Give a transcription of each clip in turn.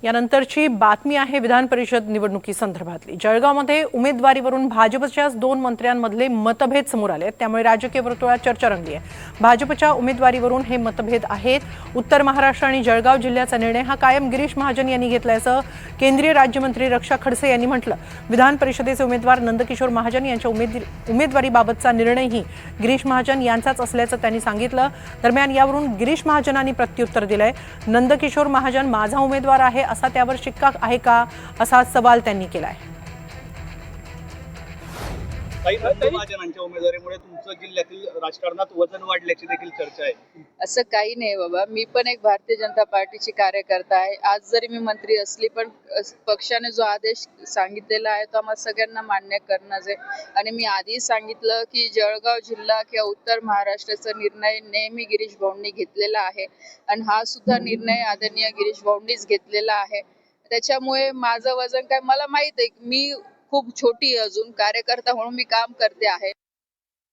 यानंतरची बातमी आहे विधान परिषद निवडणुकीसंदर्भातली। जळगावमध्ये उमेदवारीवरून भाजपच्याच 2 मंत्र्यांमधले मतभेद समोर आले आहेत, त्यामुळे राजकीय वर्तुळात चर्चा रंगली आहे। भाजपच्या उमेदवारीवरून हे मतभेद आहेत। उत्तर महाराष्ट्र आणि जळगाव जिल्ह्याचा निर्णय हा कायम गिरीश महाजन यांनी घेतल्याचं केंद्रीय राज्यमंत्री रक्षा खडसे यांनी म्हटलं। विधान परिषदेचे उमेदवार नंदकिशोर महाजन यांच्या उमेदवारीबाबतचा निर्णयही गिरीश महाजन यांचाच असल्याचं त्यांनी सांगितलं। दरम्यान यावरून गिरीश महाजनांनी प्रत्युत्तर दिलंय। नंदकिशोर महाजन माझा उमेदवार आहे असा त्यावर शिक्का आहे का असा सवाल त्यांनी केलाय। महाजनांच्या उमेदवारीमुळे तुमचं जिल्ह्यातील राजकारणात वजन वाढल्याची देखील चर्चा आहे। असं काही नाही बाबा, मी पण एक भारतीय जनता पार्टीची कार्यकर्ता आहे। आज जरी मी मंत्री असली पण पक्षाने जो आदेश सांगितलेला आहे तो आम्हाला सगळ्यांना मान्य करणंच आहे। आणि मी आधी सांगितलं की जळगाव जिल्हा किंवा उत्तर महाराष्ट्राचा निर्णय नेहमी गिरीश भाऊंनी घेतलेला आहे आणि हा सुद्धा निर्णय आदरणीय गिरीश भाऊंनीच घेतलेला आहे। त्याच्यामुळे माझं वजन काय मला माहित आहे, मी खूप छोटी अजून कार्यकर्ता म्हणून मी काम करते आहे।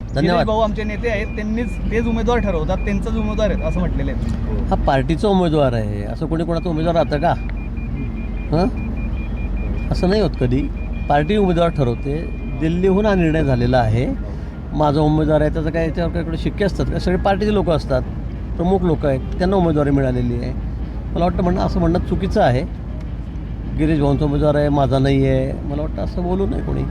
धन्यवाद भाऊ, आमचे नेते आहेत, त्यांनीच तेच उमेदवार ठरवतात, त्यांचाच उमेदवार आहेत असं म्हटलेलं आहे। हा पार्टीचा उमेदवार आहे, असं कोणी कोणाचा उमेदवार राहतं का? असं नाही होत कधी। पार्टी उमेदवार ठरवते। दिल्लीहून हा निर्णय झालेला आहे, माझा उमेदवार आहे, त्याचं काय याच्यावर काही शिक्के असतात का? सगळे पार्टीचे लोक असतात, प्रमुख लोक आहेत, त्यांना उमेदवारी मिळालेली आहे। मला वाटतं असं म्हणणं चुकीचं आहे। गिरीश भाऊंचा उमेदवार आहे, माझा नाही आहे, मला वाटतं असं बोलू नये कोणी।